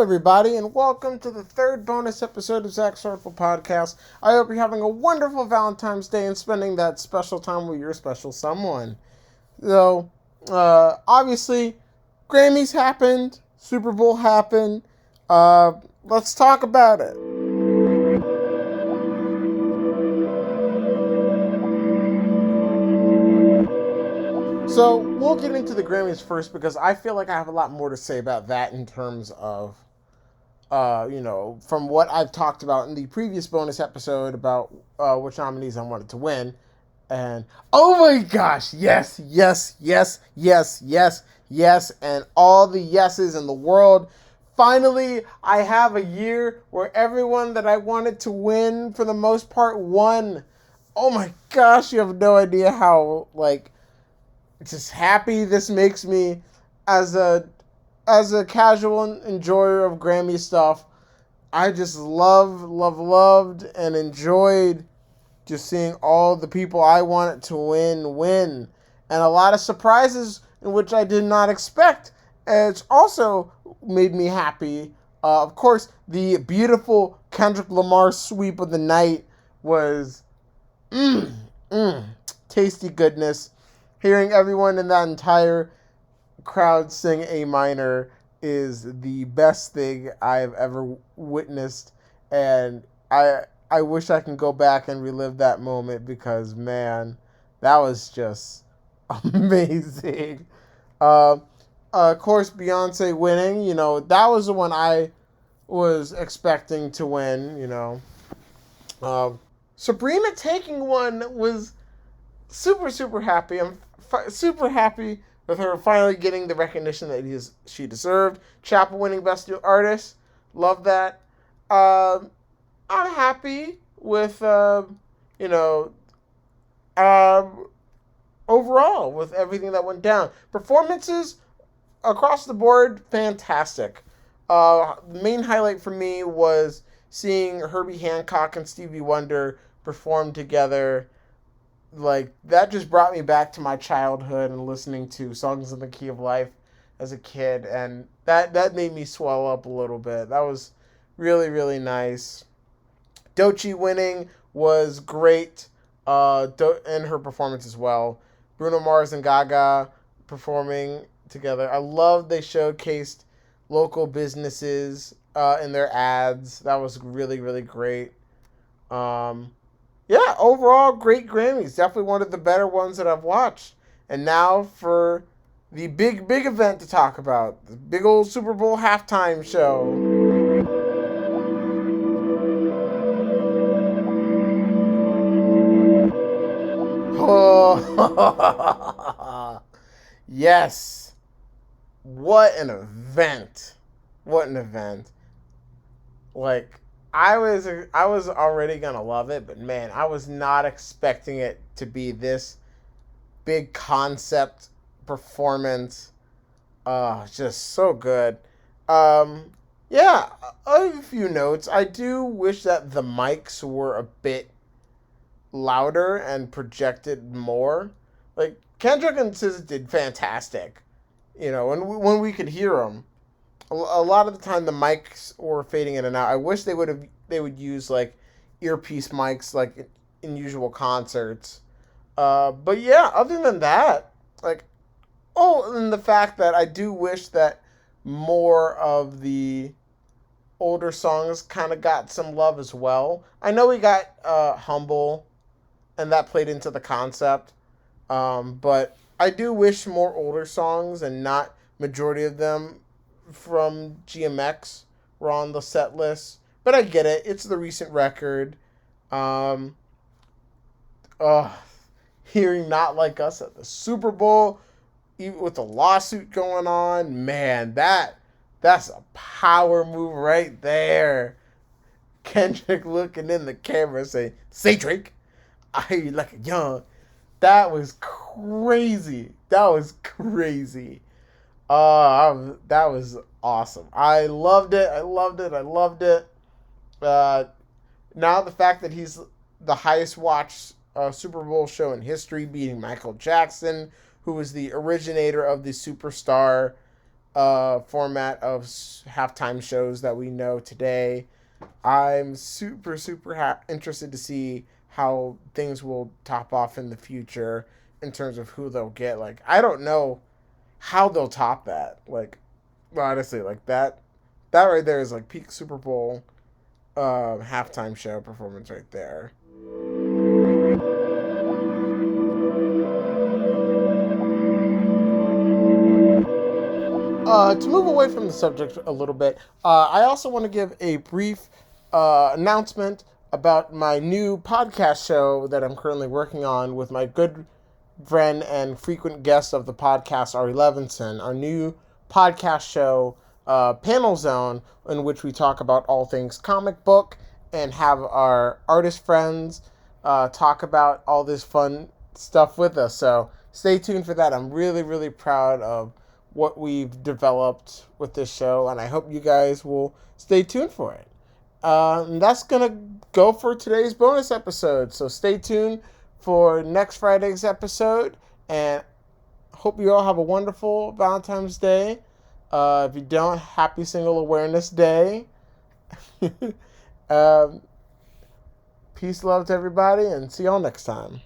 Hello, everybody, and welcome to the third bonus episode of Zach's Artful podcast. I hope you're having a wonderful Valentine's Day and spending that special time with your special someone. So, obviously, Grammys happened, Super Bowl happened. Let's talk about it. So, we'll get into the Grammys first because I feel like I have a lot more to say about that in terms of from what I've talked about in the previous bonus episode about which nominees I wanted to win. And oh my gosh, yes, yes, yes, yes, yes, yes, and all the yeses in the world. Finally, I have a year where everyone that I wanted to win, for the most part, won. Oh my gosh, you have no idea how, just happy this makes me as a casual enjoyer of Grammy stuff. I just loved, and enjoyed just seeing all the people I wanted to win. And a lot of surprises in which I did not expect. And it's also made me happy. Of course, the beautiful Kendrick Lamar sweep of the night was tasty goodness. Hearing everyone in that entire crowd sing A minor is the best thing I've ever witnessed, and I wish I can go back and relive that moment because, man, that was just amazing. Of course, Beyonce winning, that was the one I was expecting to win, Sabrina taking one was super happy. I'm super happy with her finally getting the recognition that she deserved. Chapel winning Best New Artist. Love that. I'm happy with, overall with everything that went down. Performances across the board, fantastic. The main highlight for me was seeing Herbie Hancock and Stevie Wonder perform together. Like, that just brought me back to my childhood and listening to Songs in the Key of Life as a kid, and that made me swell up a little bit. That was really nice. Doechii winning was great, and her performance as well. Bruno Mars and Gaga performing together. I love they showcased local businesses in their ads. That was really great. Yeah, overall, great Grammys. Definitely one of the better ones that I've watched. And now for the big event to talk about. The big old Super Bowl halftime show. Oh, yes. What an event. What an event. Like, I was already gonna love it, but man, I was not expecting it to be this big concept performance. Just so good. Yeah, I have a few notes. I do wish that the mics were a bit louder and projected more. Like, Kendrick and SZA did fantastic, when we could hear them. A lot of the time the mics were fading in and out. I wish they would use like earpiece mics like in usual concerts. But yeah, other than that, and the fact that I do wish that more of the older songs kind of got some love as well. I know we got Humble, and that played into the concept. But I do wish more older songs and not majority of them from GMX were on the set list. But I get it. It's the recent record. Hearing Not Like Us at the Super Bowl, even with the lawsuit going on, man, that's a power move right there. Kendrick looking in the camera saying, "Say Drake, I hear you like a young." That was crazy. That was awesome. I loved it. Now the fact that he's the highest watched Super Bowl show in history, beating Michael Jackson, who was the originator of the Superstar. format of halftime shows that we know today. I'm super, super interested to see how things will top off in the future in terms of who they'll get. Like, I don't know how they'll top that. Like, honestly, like that right there is like peak Super Bowl halftime show performance right there. To move away from the subject a little bit, I also want to give a brief announcement about my new podcast show that I'm currently working on with my good friend and frequent guest of the podcast, Ari Levinson. Our new podcast show, Panel Zone, in which we talk about all things comic book and have our artist friends talk about all this fun stuff with us. So stay tuned for that. I'm really, really proud of what we've developed with this show, and I hope you guys will stay tuned for it. And that's going to go for today's bonus episode. So stay tuned for next Friday's episode, and hope you all have a wonderful Valentine's Day. If you don't, happy Single Awareness Day. um, Peace, love to everybody, and see y'all next time.